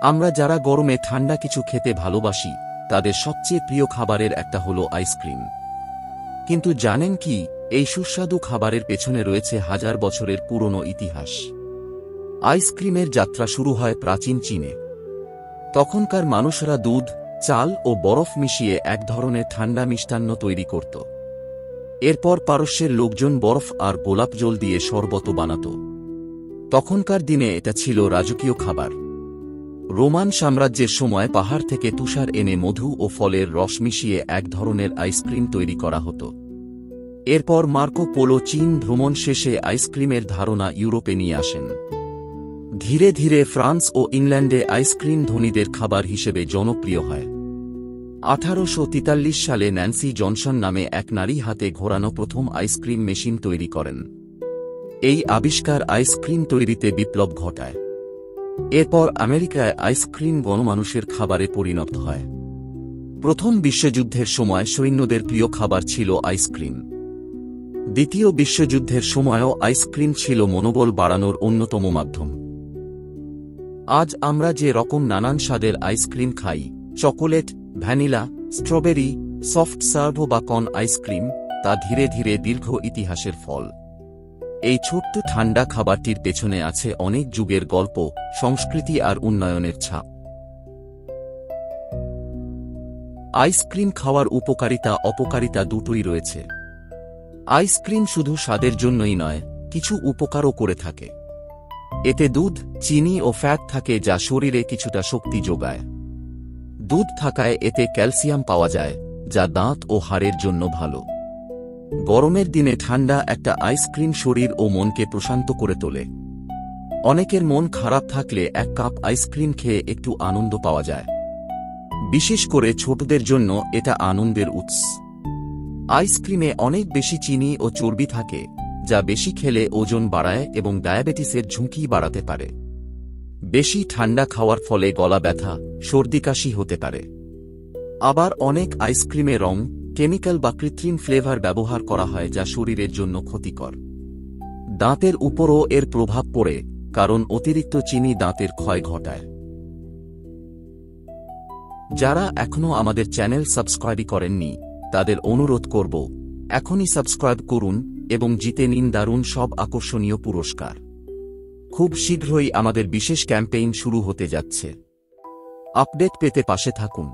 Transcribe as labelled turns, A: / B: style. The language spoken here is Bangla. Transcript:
A: আমরা যারা গরমে ঠান্ডা কিছু খেতে ভালোবাসি তাদের সবচেয়ে প্রিয় খাবারের একটা হলো আইসক্রিম। কিন্তু জানেন কি, এই সুস্বাদু খাবারের পেছনে রয়েছে হাজার বছরের পুরনো ইতিহাস। আইসক্রিমের যাত্রা শুরু হয় প্রাচীন চীনে। তখনকার মানুষরা দুধ, চাল ও বরফ মিশিয়ে এক ধরনের ঠান্ডা মিষ্টান্ন তৈরি করত। এরপর পারস্যের লোকজন বরফ আর গোলাপ জল দিয়ে শরবত বানাত। তখনকার দিনে এটা ছিল রাজকীয় খাবার। রোমান সাম্রাজ্যের সময় পাহাড় থেকে তুষার এনে মধু ও ফলের রস মিশিয়ে এক ধরনের আইসক্রিম তৈরি করা হতো। এরপর মার্কো পোলো চীন ভ্রমণ শেষে আইসক্রিমের ধারণা ইউরোপে নিয়ে আসেন। ধীরে ধীরে ফ্রান্স ও ইংল্যান্ডে আইসক্রিম ধনীদের খাবার হিসেবে জনপ্রিয় হয়। 1843 সালে ন্যান্সি জনসন নামে এক নারী হাতে ঘোরানো প্রথম আইসক্রিম মেশিন তৈরি করেন। এই আবিষ্কার আইসক্রিম তৈরিতে বিপ্লব ঘটায়। এরপর আমেরিকায় আইসক্রিম গণমানুষের খাবারে পরিণত হয়। প্রথম বিশ্বযুদ্ধের সময় সৈন্যদের প্রিয় খাবার ছিল আইসক্রিম। দ্বিতীয় বিশ্বযুদ্ধের সময়ও আইসক্রিম ছিল মনোবল বাড়ানোর অন্যতম মাধ্যম। আজ আমরা যে রকম নানান স্বাদের আইসক্রিম খাই, chocolate, vanilla, strawberry, soft serve বা কর্ন আইসক্রিম, তা ধীরে ধীরে দীর্ঘ ইতিহাসের ফল। এই ছোট্ট ঠান্ডা খাবারটির পেছনে আছে অনেক যুগের গল্প, সংস্কৃতি আর উন্নয়নের ছাপ। আইসক্রিম খাওয়ার উপকারিতা অপকারিতা দুটোই রয়েছে। আইসক্রিম শুধু স্বাদের জন্যই নয়, কিছু উপকারও করে থাকে। এতে দুধ, চিনি ও ফ্যাট থাকে যা শরীরে কিছুটা শক্তি যোগায়। দুধ থাকায় এতে ক্যালসিয়াম পাওয়া যায়, যা দাঁত ও হাড়ের জন্য ভালো। গরমের দিনে ঠান্ডা একটা আইসক্রিম শরীর ও মনকে প্রশান্ত করে তোলে। অনেকের মন খারাপ থাকলে এক কাপ আইসক্রিম খেয়ে একটু আনন্দ পাওয়া যায়। বিশেষ করে ছোটদের জন্য এটা আনন্দের উৎস। আইসক্রিমে অনেক বেশি চিনি ও চর্বি থাকে, যা বেশি খেলে ওজন বাড়ায় এবং ডায়াবেটিসের ঝুঁকি বাড়াতে পারে। বেশি ঠান্ডা খাওয়ার ফলে গলা ব্যথা, সর্দি কাশি হতে পারে। আবার অনেক আইসক্রিমে রং, কেমিক্যাল বা কৃত্রিম ফ্লেভার ব্যবহার করা হয় যা শরীরের জন্য ক্ষতিকর। দাঁতের উপরও এর প্রভাব পড়ে, কারণ অতিরিক্ত চিনি দাঁতের ক্ষয় ঘটায়। যারা এখনও আমাদের চ্যানেল সাবস্ক্রাইব করেননি, তাদের অনুরোধ করব, এখনই সাবস্ক্রাইব করুন এবং জিতে নিন দারুণ সব আকর্ষণীয় পুরস্কার। খুব শীঘ্রই আমাদের বিশেষ ক্যাম্পেইন শুরু হতে যাচ্ছে। আপডেট পেতে পাশে থাকুন।